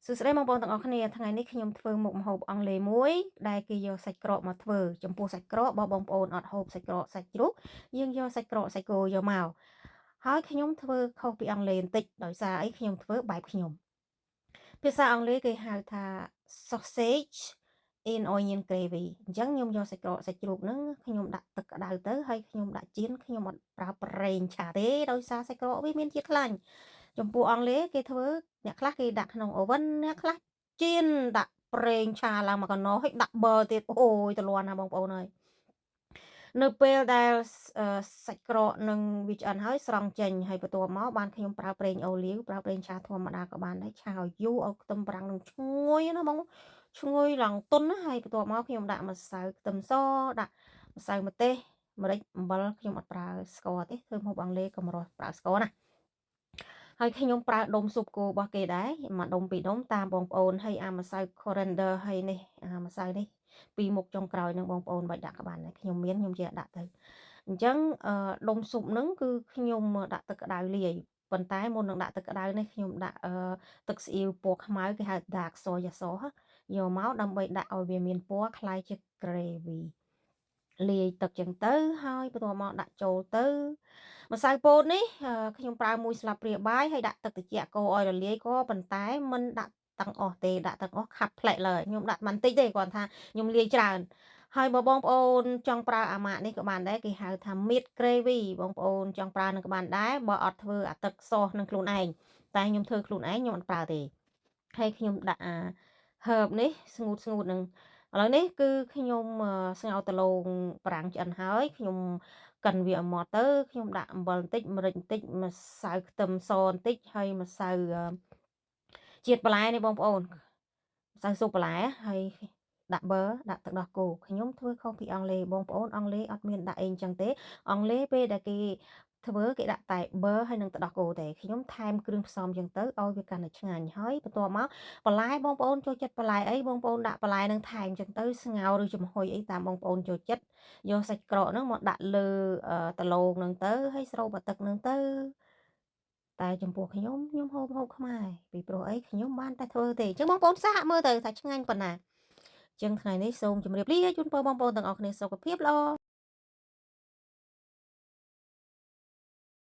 សួស្តីបងប្អូនទាំងអស់គ្នាថ្ងៃនេះខ្ញុំធ្វើមុខម្ហូបអង់គ្លេសមួយដែលគេយកសាច់ក្រកមកធ្វើចំពោះសាច់ក្រកបើបងប្អូនអត់ហូបសាច់ក្រកសាច់ជ្រូកយើងយកសាច់ក្រកសាច់គោយកមកហើយខ្ញុំធ្វើខុសពីអង់គ្លេសបន្តិចដោយសារអីខ្ញុំធ្វើបែបខ្ញុំភាសាអង់គ្លេសគេហៅថា sausage in onion gravy អញ្ចឹងខ្ញុំយកសាច់ក្រកសាច់ជ្រូកហ្នឹងខ្ញុំដាក់ទឹកក្តៅទៅហើយខ្ញុំដាក់ចៀនខ្ញុំអត់ប្រើប្រេងឆាទេដោយសារសាច់ក្រកវាមានជាតិខ្លាញ់ចំពោះអង់គ្លេសគេធ្វើអ្នកខ្លះគេដាក់ក្នុង oven អ្នកខ្លះចៀនដាក់ប្រេងឆាឡើងមកកណោហើយដាក់ប៊ឺទៀតអូយទលាន់ណាបងប្អូនអើយនៅពេលដែលសាច់ក្រកនឹងវាឆ្អិនហើយស្រង់ចេញហើយបន្ទាប់មកបានខ្ញុំប្រើប្រេងអូលីវប្រើប្រេងឆាធម្មតាក៏បានដែរឆាឲ្យយូរឲ្យខ្ទឹមប្រាំងនឹងឈ្ងុយណាបងឈ្ងុយឡើងទន់ណាហើយបន្ទាប់មកខ្ញុំដាក់ម្សៅខ្ទឹមសដាក់ម្សៅម្ទេសម្រេចអំបិលខ្ញុំអត់ប្រើស្ករទេធ្វើម្ហូបអង់គ្លេសកុំរស់ប្រើស្ករណាហើយខ្ញុំប្រើដុំស៊ុបគោរបស់គេដែរមួយដុំពីរដុំតាមបងប្អូនហើយអាម្សៅ coriander ហើយនេះអាម្សៅនេះពីរមុខចុងក្រោយនឹងបងប្អូនបាច់ដាក់ក៏បានដែរខ្ញុំមានខ្ញុំជាដាក់ទៅអញ្ចឹងដុំស៊ុបហ្នឹងគឺខ្ញុំដាក់ទឹកក្តៅលាយប៉ុន្តែមុននឹងដាក់ទឹកក្តៅនេះខ្ញុំដាក់ទឹកស៊ីអ៊ីវពណ៌ខ្មៅគេហៅ dark soy sauce យកមកដើម្បីដាក់ឲ្យវាមានពណ៌คล้ายជា gravy លាយទឹកចឹងទៅហើយបន្ទាប់មកដាក់ចូលទៅម្សៅពោតនេះខ្ញុំប្រើ1ស្លាបព្រាបាយហើយដាក់ទឹកត្រជាក់កូរឲ្យរលាយក៏ប៉ុន្តែមិនដាក់ទាំងអស់ទេដាក់ទាំងអស់ខាប់ផ្លែកលើខ្ញុំដាក់បន្តិចទេគ្រាន់ថាខ្ញុំលាយច្រើនហើយបើបងប្អូនចង់ប្រើអាម៉ាកនេះក៏បានដែរគេហៅថា meat gravy បងប្អូនចង់ប្រើនឹងក៏បានដែរបើអត់ធ្វើអាទឹកសសនឹងខ្លួនឯងតែខ្ញុំធ្វើខ្លួនឯងខ្ញុំអត់ប្រើទេហើយខ្ញុំដាក់អា herb នេះស្ងួតនឹងឥឡូវនេះគឺខ្ញុំស្ងោរដំឡូងប្រាំងឆ្អិនហើយខ្ញុំកិនវាឲ្យម៉ត់ទៅខ្ញុំដាក់អំបិលបន្តិចម្រេចបន្តិចម្សៅខ្ទឹមសបន្តិចហើយម្សៅជាតិបន្លែនេះបងប្អូនម្សៅស៊ុបបន្លែហើយដាក់ប៊ឺដាក់ទឹកដោះគោខ្ញុំធ្វើខុសពីអង់គ្លេសបងប្អូនអង់គ្លេសអត់មានដាក់អីចឹងទេអង់គ្លេសពេលដែលគេធ្វើគេដាក់តែប៊ឺហើយនឹងទឹកដោះគោទេខ្ញុំថែមគ្រឿងផ្សំចឹងទៅឲ្យវាកាន់តែឆ្ងាញ់ហើយបន្ទាប់មកបន្លែបងប្អូនចូលចិត្តបន្លែអីបងប្អូនដាក់បន្លែនឹងថែមចឹងទៅស្ងោរឬចំហុយអីតាមបងប្អូនចូលចិត្តយកសាច់ក្រកហ្នឹងមកដាក់លើដំឡូងហ្នឹងទៅហើយស្រូបទឹកហ្នឹងទៅតែចំពោះខ្ញុំហូបម្ហូបខ្មែរពីព្រោះអីខ្ញុំបានតែធ្វើទេអញ្ចឹងបងប្អូនសាកមើលទៅថាឆ្ងាញ់ប៉ុណ្ណាអញ្ចឹងថ្ងៃនេះសូមជម្រាបលាជូនពរបងប្អូនទាំងអស់គ្នាសុខភាពល្អ